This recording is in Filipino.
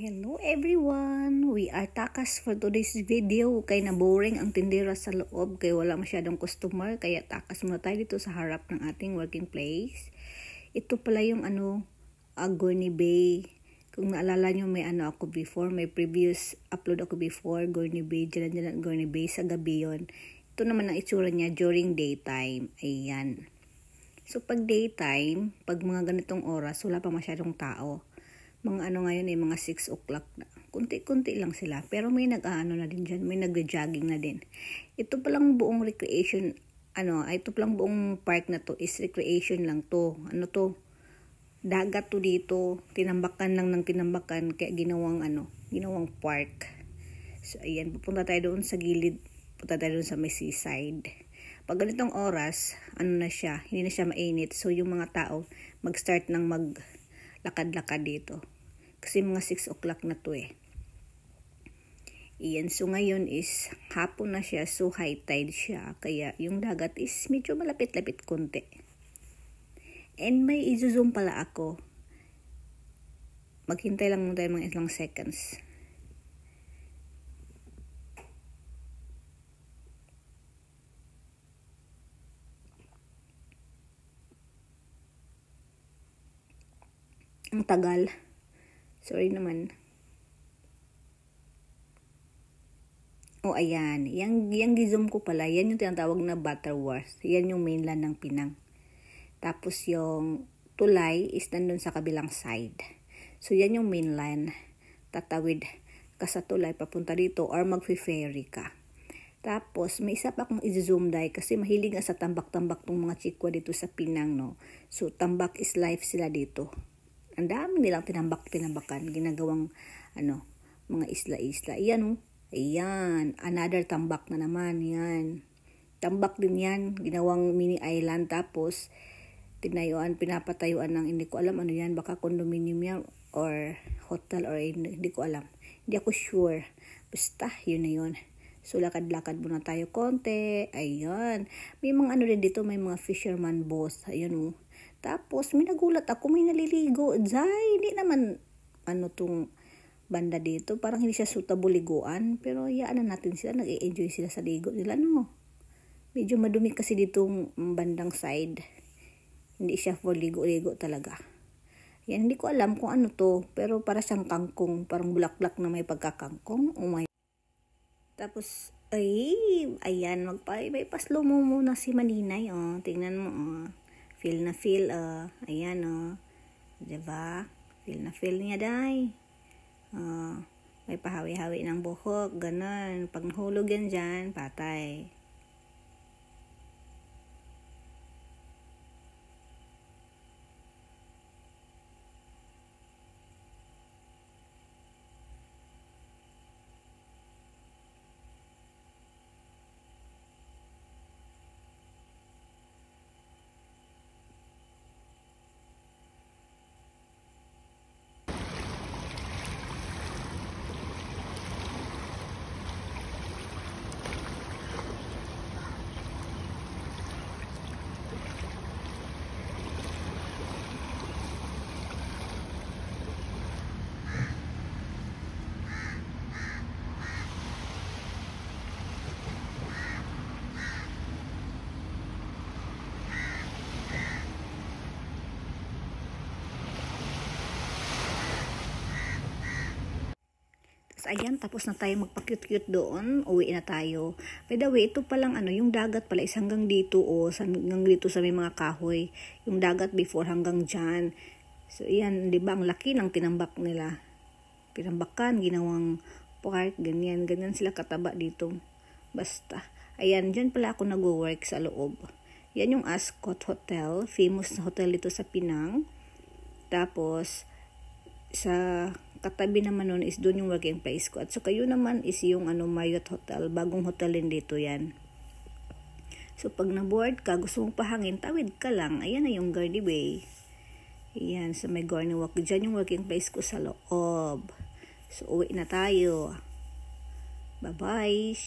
Hello everyone! We are takas for today's video. Kay na boring ang tindera sa loob kay wala masyadong customer kaya takas muna tayo dito sa harap ng ating working place. Ito pala yung Gorney Bay. Kung naalala nyo may ako before, may previous upload ako before, Gorney Bay, Jalan-Jalan Gorney Bay, sa gabi yun. Ito naman ang itsura niya during daytime. Ayan. So pag daytime, pag mga ganitong oras, wala pa masyadong tao. Mga ngayon mga 6 o'clock na. Kunti-kunti lang sila. Pero may na din dyan. May nagja-jogging na din. Ito palang buong recreation, ito palang buong park na to is recreation lang to. Dagat to dito. Tinambakan lang ng tinambakan. Kaya ginawang park. So, ayan. Pupunta tayo doon sa gilid. Pupunta tayo doon sa may seaside. Pag ganitong oras, na siya. Hindi na siya mainit. So, yung mga tao, mag-start ng lakad-lakad dito. Kasi mga 6 o'clock na to eh. Iyan. So ngayon is hapon na siya. So high tide siya. Kaya yung dagat is medyo malapit-lapit konti. And may i-zoom pala ako. Maghintay lang muna tayo mga ilang seconds. Ang tagal. Sorry naman. Oh, ayan. Yang gizom ko pala, yan yung tinatawag na Butterworth. Yan yung mainland ng Pinang. Tapos yung tulay is nandun sa kabilang side. So, yan yung mainland. Tatawid ka sa tulay papunta dito or magfi-ferry ka. Tapos, may isa pa akong i-zoom dahil kasi mahilig nga sa tambak-tambak tong mga chikwa dito sa Pinang, no? So, tambak is life sila dito. Ang dami nilang tinambakan, ginagawang mga isla-isla. Iyan ayan, another tambak na naman, yan. Tambak din yan, ginawang mini island, tapos pinapatayuan ng, hindi ko alam ano yan, baka condominium yan, or hotel, or hindi ko alam. Hindi ako sure. Basta, yun na yun. So, lakad-lakad muna tayo konti. Ayan. May mga din dito, may mga fisherman boats. Ayan Tapos, may nagulat ako, may naliligo. Hindi naman, tong banda dito. Parang hindi siya suitable liguan. Pero, yaan na natin sila. Nag-i-enjoy sila sa ligo nila, Medyo madumi kasi ditong bandang side. Hindi siya for ligo-ligo talaga. Yan, hindi ko alam kung ano to. Pero, para siyang kangkong. Parang bulaklak na may pagkakangkong. Oh my. Tapos, ayan, may paslo mo muna si Maninay, Tingnan mo, Feel na feel, ayan, diba? Feel na feel niya, day. May pahawi-hawi ng buhok, ganun. Pag nahulog yan dyan, patay. Ayan, tapos na tayo magpa-cute-cute doon. Uwi na tayo. By the way, ito palang yung dagat pala is hanggang dito hanggang dito sa may mga kahoy. Yung dagat before hanggang dyan. So, ayan, di ba? Ang laki ng tinambak nila. Tinambakan, ginawang park, ganyan sila kataba dito. Basta. Ayan, dyan pala ako nag-work sa loob. Yan yung Ascot Hotel. Famous na hotel dito sa Pinang. Tapos, sa katabi naman nun is doon yung working place ko. At saka yun naman is yung Marriott Hotel. Bagong hotel din dito yan. So pag na-board ka, gusto mong pahangin, tawid ka lang. Ayan na yung Gorney Bay. Ayan, sa may Gorney Walk. Diyan yung working place ko sa loob. So uwi na tayo. Bye-bye.